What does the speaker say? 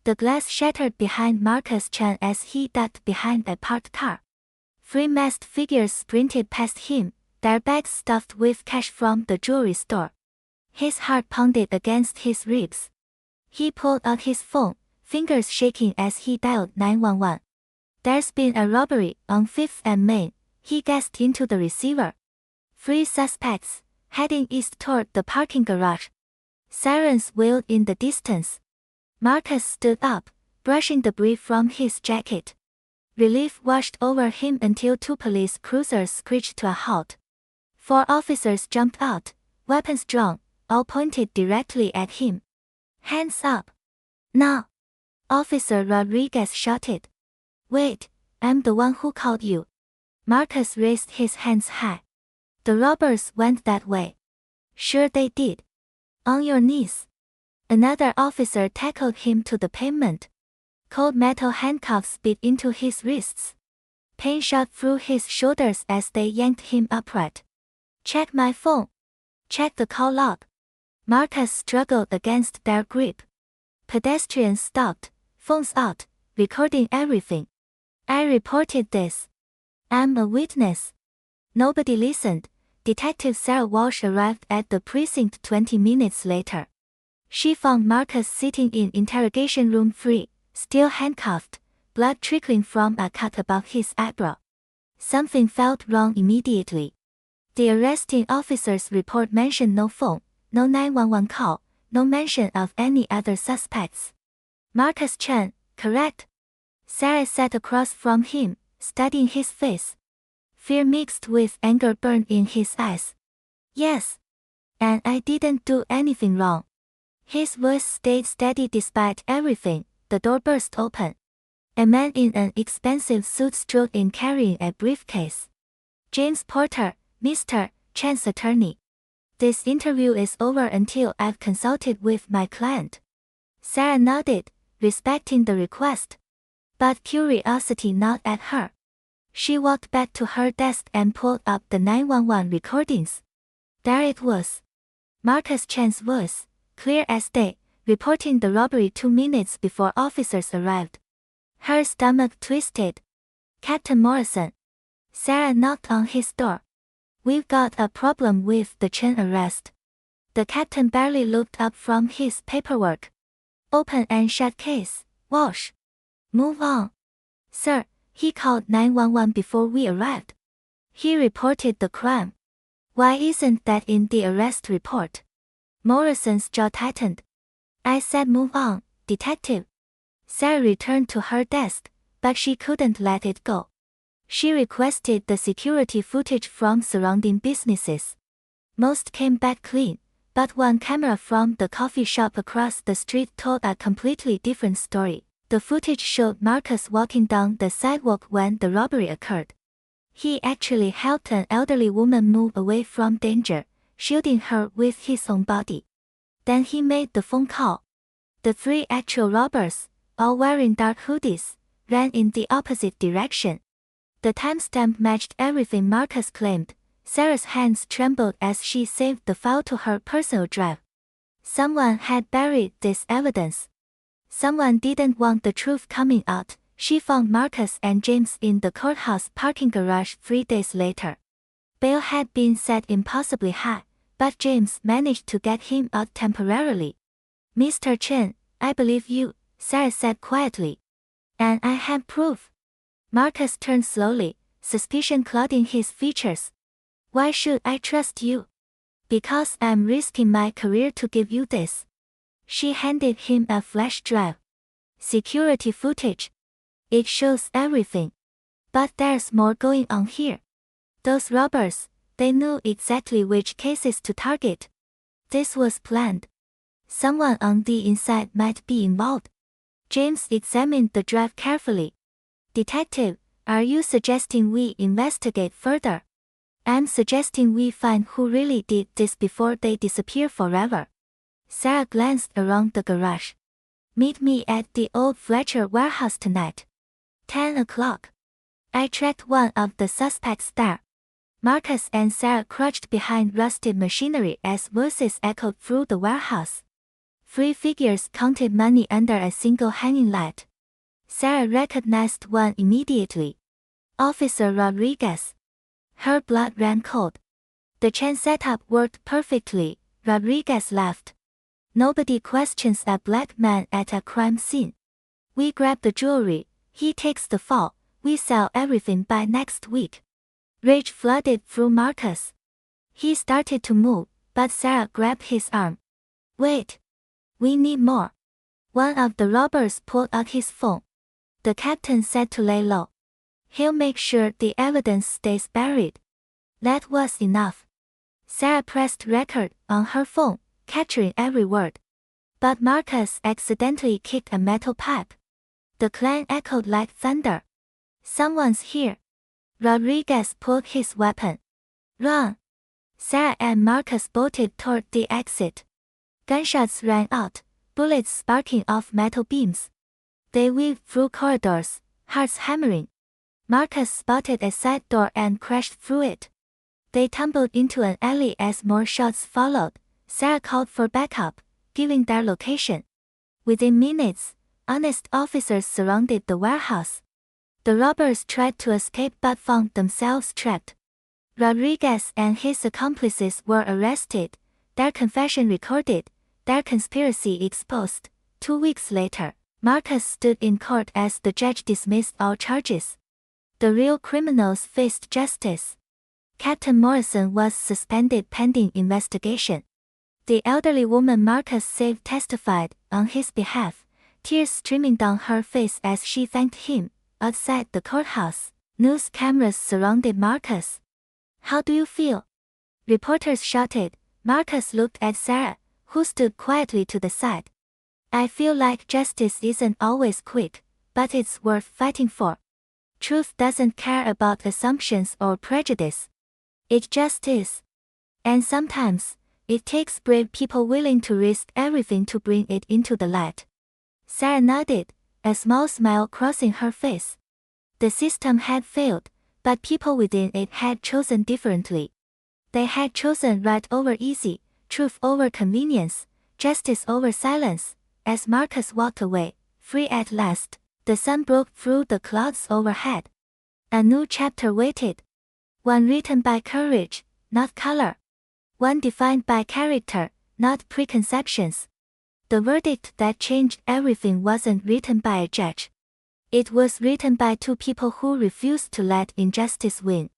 The glass shattered behind Marcus Chen as he ducked behind a parked car. Three masked figures sprinted past him, their bags stuffed with cash from the jewelry store. His heart pounded against his ribs. He pulled out his phone, fingers shaking as he dialed 911. "There's been a robbery on 5th and Main," he gasped into the receiver. Three suspects, heading east toward the parking garage. Sirens wailed in the distance. Marcus stood up, brushing debris from his jacket. Relief washed over him until two police cruisers screeched to a halt. Four officers jumped out, weapons drawn, all pointed directly at him. "Hands up! Now!" Officer Rodriguez shouted. "Wait, I'm the one who called you." Marcus raised his hands high. "The robbers went that way." "Sure they did." "On your knees." Another officer tackled him to the pavement. Cold metal handcuffs bit into his wrists. Pain shot through his shoulders as they yanked him upright. "Check my phone. Check the call log." Marcus struggled against their grip. Pedestrians stopped, phones out, recording everything. "I reported this. I'm a witness." Nobody listened. Detective Sarah Walsh arrived at the precinct 20 minutes later. She found Marcus sitting in interrogation room 3, still handcuffed, blood trickling from a cut above his eyebrow. Something felt wrong immediately. The arresting officer's report mentioned no phone, no 911 call, no mention of any other suspects. "Marcus Chen, correct?" Sarah sat across from him, studying his face. Fear mixed with anger burned in his eyes. "Yes. And I didn't do anything wrong." His voice stayed steady despite everything. The door burst open. A man in an expensive suit strode in carrying a briefcase. "James Porter, Mr. Chen's attorney. This interview is over until I've consulted with my client." Sarah nodded, respecting the request. But curiosity gnawed at her. She walked back to her desk and pulled up the 911 recordings. There it was. Marcus Chen's voice, clear as day, reporting the robbery 2 minutes before officers arrived. Her stomach twisted. "Captain Morrison." Sarah knocked on his door. "We've got a problem with the Chen arrest." The captain barely looked up from his paperwork. "Open and shut case, Walsh." "Move on." "Sir, he called 911 before we arrived. He reported the crime. Why isn't that in the arrest report?" Morrison's jaw tightened. "I said move on, detective." Sarah returned to her desk, but she couldn't let it go. She requested the security footage from surrounding businesses. Most came back clean, but one camera from the coffee shop across the street told a completely different story. The footage showed Marcus walking down the sidewalk when the robbery occurred. He actually helped an elderly woman move away from danger, shielding her with his own body. Then he made the phone call. The three actual robbers, all wearing dark hoodies, ran in the opposite direction. The timestamp matched everything Marcus claimed. Sarah's hands trembled as she saved the file to her personal drive. Someone had buried this evidence. Someone didn't want the truth coming out. She found Marcus and James in the courthouse parking garage 3 days later. Bail had been set impossibly high, but James managed to get him out temporarily. "Mr. Chen, I believe you," Sarah said quietly. "And I have proof." Marcus turned slowly, suspicion clouding his features. "Why should I trust you?" "Because I'm risking my career to give you this." She handed him a flash drive. "Security footage. It shows everything. But there's more going on here. Those robbers, they knew exactly which cases to target. This was planned. Someone on the inside might be involved." James examined the drive carefully. "Detective, are you suggesting we investigate further?" "I'm suggesting we find who really did this before they disappear forever." Sarah glanced around the garage. "Meet me at the old Fletcher warehouse tonight. 10 o'clock. I tracked one of the suspects there." Marcus and Sarah crouched behind rusted machinery as voices echoed through the warehouse. Three figures counted money under a single hanging light. Sarah recognized one immediately. Officer Rodriguez. Her blood ran cold. The Chen setup worked perfectly, Rodriguez laughed. Nobody questions a black man at a crime scene. We grab the jewelry, he takes the fall, we sell everything by next week. Rage flooded through Marcus. He started to move, but Sarah grabbed his arm. Wait. We need more. One of the robbers pulled out his phone. The captain said to lay low. He'll make sure the evidence stays buried. That was enough. Sarah pressed record on her phone, capturing every word. But Marcus accidentally kicked a metal pipe. The clang echoed like thunder. Someone's here. Rodriguez pulled his weapon. Run! Sarah and Marcus bolted toward the exit. Gunshots rang out, bullets sparking off metal beams. They weaved through corridors, hearts hammering. Marcus spotted a side door and crashed through it. They tumbled into an alley as more shots followed. Sarah called for backup, giving their location. Within minutes, honest officers surrounded the warehouse. The robbers tried to escape but found themselves trapped. Rodriguez and his accomplices were arrested, their confession recorded, their conspiracy exposed. 2 weeks later, Marcus stood in court as the judge dismissed all charges. The real criminals faced justice. Captain Morrison was suspended pending investigation. The elderly woman Marcus saved testified on his behalf, tears streaming down her face as she thanked him. Outside the courthouse, news cameras surrounded Marcus. How do you feel? Reporters shouted. Marcus looked at Sarah, who stood quietly to the side. I feel like justice isn't always quick, but it's worth fighting for. Truth doesn't care about assumptions or prejudice. It just is. And sometimes, it takes brave people willing to risk everything to bring it into the light. Sarah nodded, a small smile crossing her face. The system had failed, but people within it had chosen differently. They had chosen right over easy, truth over convenience, justice over silence. As Marcus walked away, free at last, the sun broke through the clouds overhead. A new chapter waited. One written by courage, not color. One defined by character, not preconceptions. The verdict that changed everything wasn't written by a judge. It was written by two people who refused to let injustice win.